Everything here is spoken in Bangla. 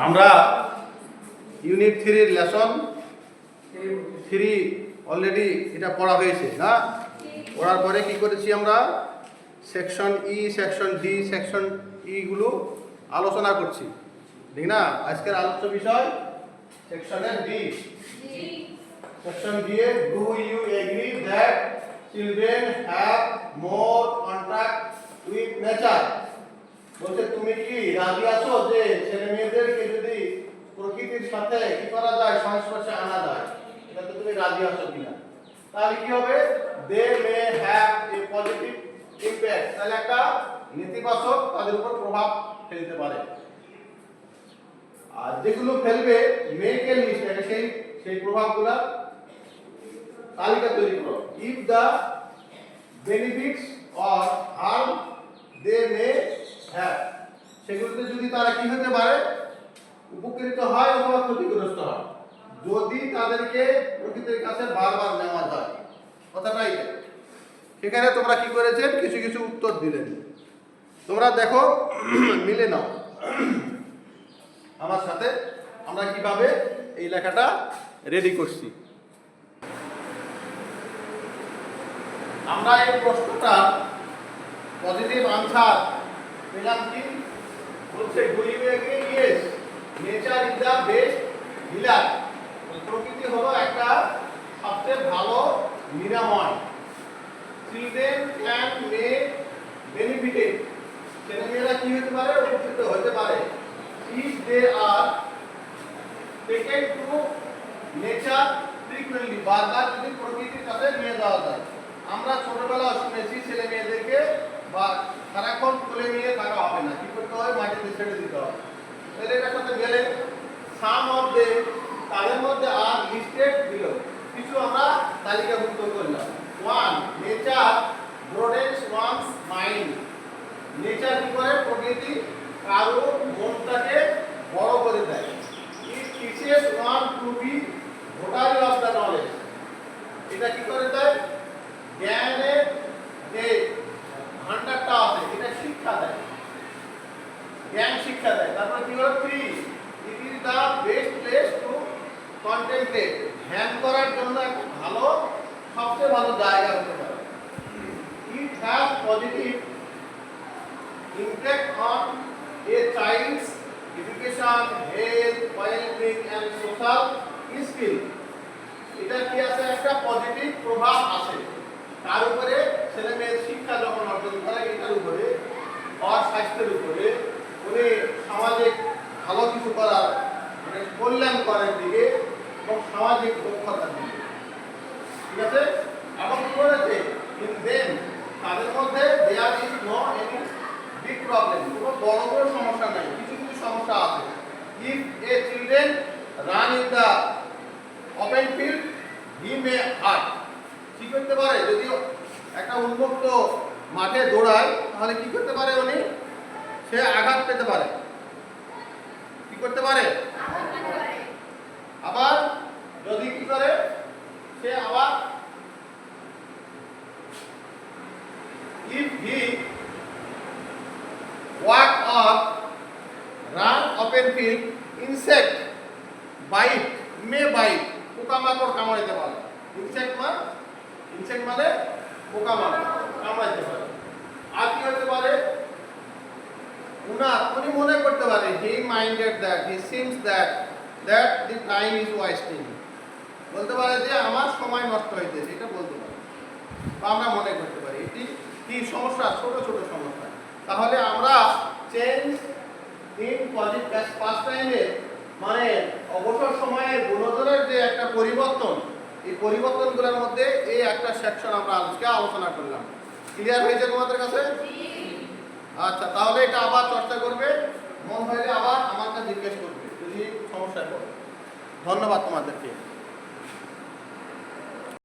আমরা ইউনিট 3 লেসন 3 অলরেডি এটা পড়া হয়েছে না? পড়ার পরে কি করেছি আমরা? Section E, section D, section E গুলো আলোচনা করছি, ঠিক না? আজকের আলোচ্য বিষয় সেকশনের ডি। সেকশন ডি এ do you agree that children have more contact with nature? বলছে তুমি কি রাজি আছো যে ছেলে মেয়েদেরকে যদি প্রকৃতির সাথে কি করা যায়, সংস্পর্শে আনা যায়? এটা তো তুমি রাজি আছো কিনা? তাহলে কি হবে? They may have a positive impact, তাহলে একটা নেতিবাচক তাদের উপর প্রভাব ফেলতে পারে। আর যেগুলো ফেলবে মেক এ লিস্ট, সেই প্রভাবগুলো তালিকা তৈরি করো। If the benefits or harm they may have, সেগুলোতে যদি তারা কি হতে পারে, উপকৃত হয় অথবা ক্ষতিগ্রস্ত হয়, যদি তাদেরকে প্রকৃতির কাছে বারবার নেওয়া যায়। কথাটাই সেখানে তোমরা কি করেছেন, কিছু কিছু উত্তর দিলেন। তোমরা দেখো মিলে নাও আমার সাথে আমরা কিভাবে এই লেখাটা রেডি করছি। আমরা এই প্রশ্নটা পজিটিভ আনসার পেলাম কি? বলছে do you agree? Yes, nature is the best healer. প্রকৃতি হলো একটা সবচেয়ে ভালো নিরাময়। চিলড্রেন ক্যান মে বেনিফিটেড, ছেলেমেয়েরা কি হতে পারে, উপকৃত হতে পারে। If they are taken to nature frequently, বারবার যদি প্রকৃতির কাছে নিয়ে যাওয়া যায়। আমরা ছোটবেলায় শুনেছি ছেলে মেয়েদেরকে বা সারাক্ষণ কোলে নিয়ে থাকা হবে না, কি করতে হয়, মাটিতে ছেড়ে দিতে হবে। তাহলে এটার সাথে গেলে সাম অফ দে, তাদের মধ্যে আর লিস্টেড দিল, কিছু আমরা তালিকাভুক্ত করলাম। 1. Nature broadens one's mind, nature কি করে, প্রকৃতি কারো মনটাকে বড় করে দেয়। It teaches one to be votary of the knowledge, এটা কি করে দেয়, জ্ঞানের যে ভান্ডারটা আছে এটা শিক্ষা দেয়, জ্ঞান শিক্ষা দেয়। তারপর কি হলো 3. It is the best place to contemplate, ধ্যান করার জন্য একটা ভালো, সবচেয়ে ভালো জায়গা হতে পারে। It has positive impact on a child's education, health, wellbeing and social skill, এটা কি আছে, একটা পজিটিভ প্রভাব আছে তার উপরে, ছেলে মেয়ের শিক্ষা যখন অর্জন করে এটার উপরে, আর স্বাস্থ্যের উপরে, উনি সামাজিক ভালো কিছু করার মানে কল্যাণ করার দিকে এবং সামাজিক দক্ষতার দিকে, ঠিক আছে। এবং কি বলেছে, ইন দেম, তাদের মধ্যে there is no any big problem, কোনো বড় বড় সমস্যা নাই, কিছু কিছু সমস্যা আছে। If a children run in the open field he may hurt, কি করতে পারে, যদি একটা উন্মুক্ত মাঠে দৌড়ায় তাহলে কি করতে পারে, উনি সে আঘাত পেতে পারে, কি করতে পারে, আবার যদি কি করে, সে আবার if he walk or run open field, insect bite may bite, পোকামাকড় কামড়াইতে পারে। ইনসেক্ট মানে পোকামাকড় কামড়াইতে পারে। আর কি হতে পারে, উনি মনে করতে পারে, he minded that, he seems that the time is wasting, বলতে পারে যে আমার সময় নষ্ট হইতেছে, এটা বলতে পারে বা আমরা মনে করতে পারি। এটি কি সমস্যা, ছোট ছোট সমস্যা। তাহলে আমরা চেঞ্জ ইন পজিটিভ পাস্ট টাইমে মানে অবসর সময়ের গুণধরের যে একটা পরিবর্তন, এই পরিবর্তনগুলোর মধ্যে এই একটা সেকশন আমরা আজকে আলোচনা করলাম। ক্লিয়ার হয়েছে তোমাদের কাছে? আচ্ছা, তাহলে এটা আবার চর্চা করবে, মন হইলে আবার আমার কাছে জিজ্ঞেস করবে যদি সমস্যায় পড়ে। ধন্যবাদ তোমাদেরকে।